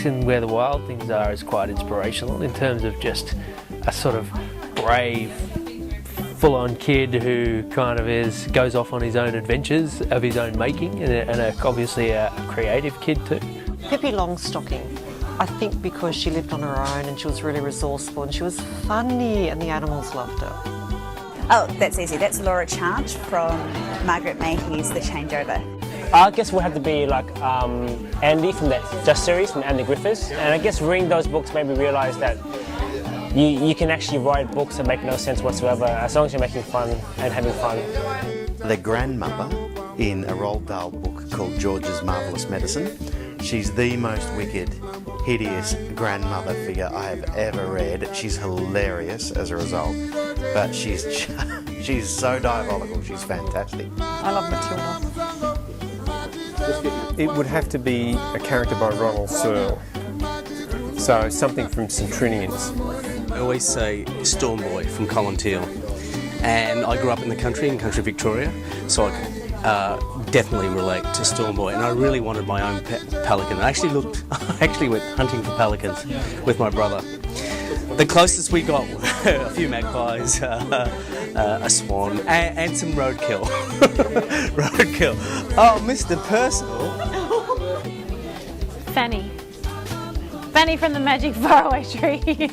books in Where the Wild Things Are is quite inspirational in terms of just a sort of brave, full-on kid who kind of goes off on his own adventures of his own making, and obviously a creative kid too. Pippi Longstocking, I think because she lived on her own and she was really resourceful and she was funny and the animals loved her. Oh, that's easy. That's Laura Chant from Margaret Mahy's The Changeover. I guess we'll have to be like Andy from that Just series, from Andy Griffiths. And I guess reading those books made me realise that you can actually write books that make no sense whatsoever, as long as you're making fun and having fun. The grandmother in a Roald Dahl book called George's Marvellous Medicine. She's the most wicked, hideous grandmother figure I have ever read. She's hilarious as a result, but she's so diabolical. She's fantastic. I love Matilda. It would have to be a character by Ronald Searle, so something from Centrinians. I always say Storm Boy from Colin Teal, and I grew up in country Victoria, so I could definitely relate to Storm Boy, and I really wanted my own pelican. I actually went hunting for pelicans with my brother. The closest we got were a few magpies, a swan, and some roadkill. Roadkill. Oh, Mr. Percival. Fanny. Fanny from the Magic Faraway Tree.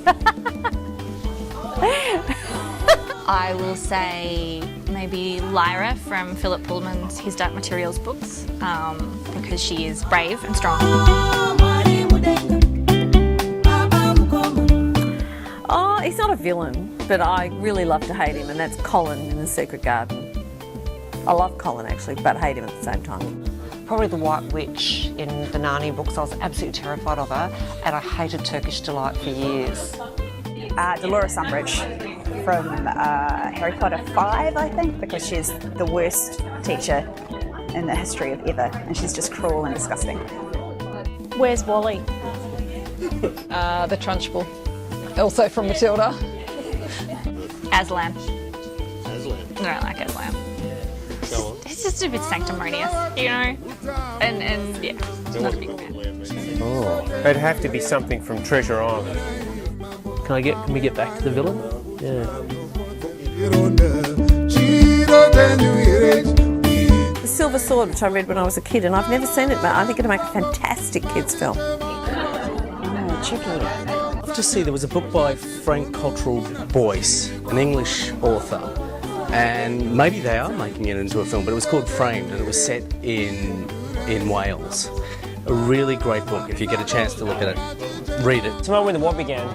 I will say maybe Lyra from Philip Pullman's His Dark Materials books, because she is brave and strong. Oh, he's not a villain, but I really love to hate him, and that's Colin in The Secret Garden. I love Colin actually, but hate him at the same time. Probably the White Witch in the Narnia books. I was absolutely terrified of her, and I hated Turkish Delight for years. Dolores Umbridge from Harry Potter 5, I think, because she's the worst teacher in the history of ever, and she's just cruel and disgusting. Where's Wally? The Trunchbull, also from Matilda. Aslan. I don't like Aslan. It's just a bit sanctimonious, you know? And yeah, not a big fan. Oh, it'd have to be something from Treasure Island. Can we get back to the villain? Yeah. The Silver Sword, which I read when I was a kid, and I've never seen it, but I think it'd make a fantastic kids' film. Oh, tricky. I just see there was a book by Frank Cottrell Boyce, an English author, and maybe they are making it into a film, but it was called Framed, and it was set in Wales. A really great book. If you get a chance to look at it, read it. It's the moment when the war began.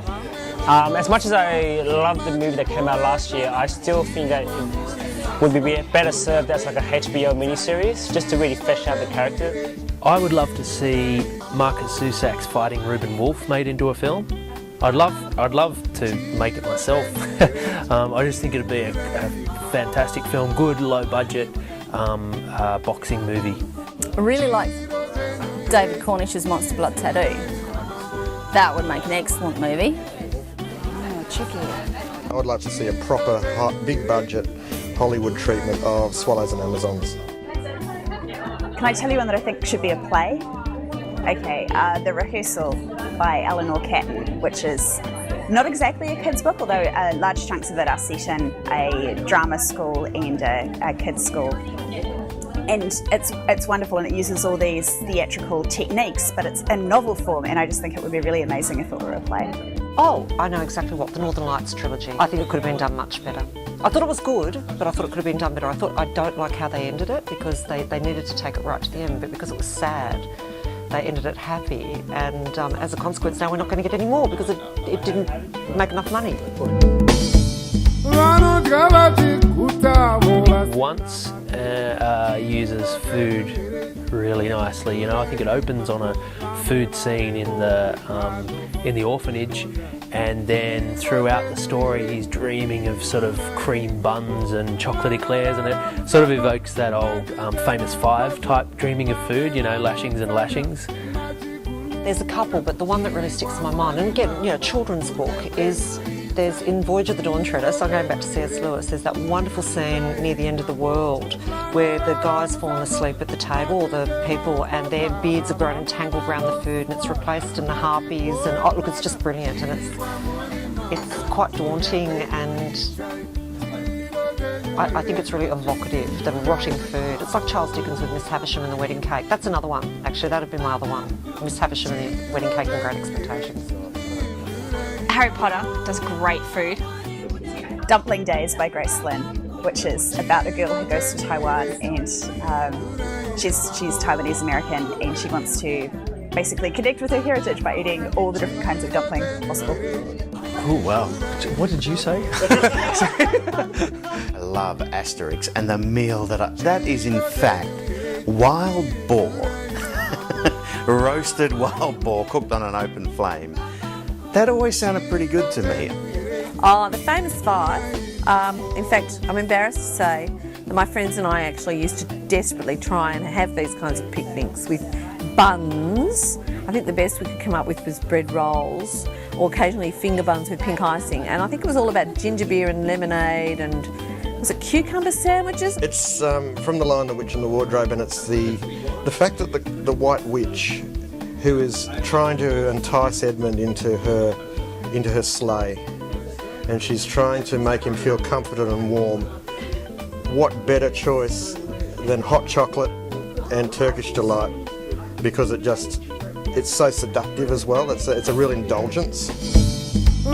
As much as I loved the movie that came out last year, I still think that it would be better served as like a HBO miniseries, just to really flesh out the character. I would love to see Marcus Zusak's Fighting Reuben Wolf made into a film. I'd love to make it myself. I just think it'd be a fantastic film, good, low budget boxing movie. I really like David Cornish's Monster Blood Tattoo. That would make an excellent movie. Tricky. I would like to see a proper, big budget Hollywood treatment of Swallows and Amazons. Can I tell you one that I think should be a play? Okay, The Rehearsal by Eleanor Catton, which is not exactly a kid's book, although large chunks of it are set in a drama school and a kids' school. And it's wonderful, and it uses all these theatrical techniques, but it's in novel form, and I just think it would be really amazing if it were a play. Oh, I know exactly what, the Northern Lights trilogy. I think it could have been done much better. I thought it was good, but I thought it could have been done better. I don't like how they ended it, because they needed to take it right to the end, but because it was sad, they ended it happy, and as a consequence now we're not going to get any more because it didn't make enough money. Once uses food really nicely. You know, I think it opens on a food scene in the orphanage, and then throughout the story he's dreaming of sort of cream buns and chocolate eclairs, and it sort of evokes that old Famous Five type dreaming of food, you know, lashings and lashings. There's a couple, but the one that really sticks in my mind, and again, you know, children's book, is there's in Voyage of the Dawn Treader, so I'm going back to C.S. Lewis, there's that wonderful scene near the end of the world where the guy's fallen asleep at the table, or the people, and their beards have grown entangled around the food, and it's replaced in the harpies, and oh, look, it's just brilliant, and it's quite daunting, and I think it's really evocative, the rotting food. It's like Charles Dickens with Miss Havisham and the Wedding Cake. That's another one, actually, that'd be my other one. Miss Havisham and the Wedding Cake and Great Expectations. Harry Potter does great food. Dumpling Days by Grace Lin, which is about a girl who goes to Taiwan, and she's Taiwanese American, and she wants to basically connect with her heritage by eating all the different kinds of dumpling possible. Oh wow, what did you say? I love Asterix, and the meal that is in fact wild boar. Roasted wild boar cooked on an open flame. That always sounded pretty good to me. Oh, the famous five. In fact, I'm embarrassed to say that my friends and I actually used to desperately try and have these kinds of picnics with buns. I think the best we could come up with was bread rolls, or occasionally finger buns with pink icing. And I think it was all about ginger beer and lemonade, and was it cucumber sandwiches? It's from The Lion, the Witch and the Wardrobe, and it's the fact that the White Witch, who is trying to entice Edmund into her sleigh, and she's trying to make him feel comforted and warm. What better choice than hot chocolate and Turkish delight, because it's so seductive as well. It's a real indulgence. My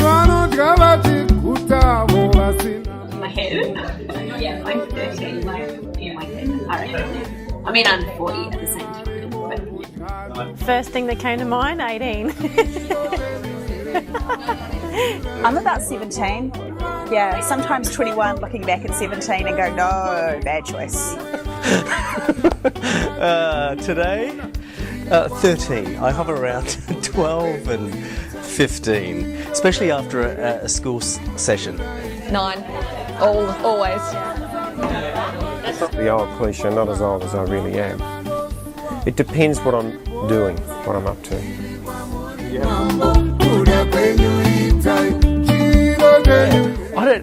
head? Yeah, I'm 13 in my head, I reckon. I mean, I'm 40 at the same time. First thing that came to mind, 18. I'm about 17. Yeah, sometimes 21, looking back at 17 and go, no, bad choice. Today, 13. I hover around 12 and 15, especially after a school session. 9, always. The old cliche, not as old as I really am. It depends what I'm doing, what I'm up to.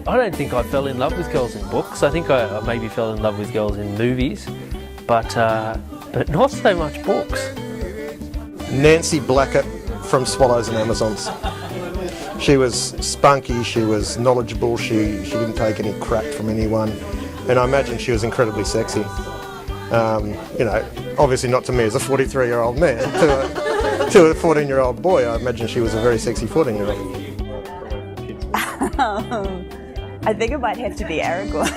I don't think I fell in love with girls in books. I think I maybe fell in love with girls in movies, but not so much books. Nancy Blackett from Swallows and Amazons. She was spunky, she was knowledgeable, she didn't take any crap from anyone, and I imagine she was incredibly sexy. Obviously not to me as a 43-year-old man, to a 14-year-old boy, I imagine she was a very sexy 14-year-old. I think it might have to be Aragorn.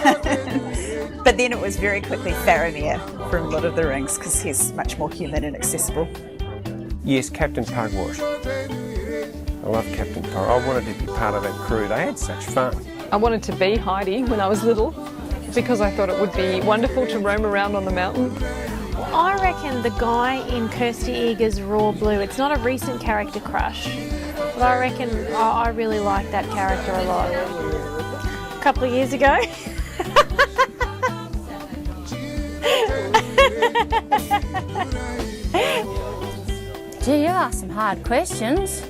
But then it was very quickly Faramir from Lord of the Rings, because he's much more human and accessible. Yes, Captain Pugwash. I love Captain Pug. I wanted to be part of that crew. They had such fun. I wanted to be Heidi when I was little, because I thought it would be wonderful to roam around on the mountain. I reckon the guy in Kirsty Eager's Raw Blue, it's not a recent character crush, but I reckon I really like that character a lot. A couple of years ago. Gee, you ask some hard questions.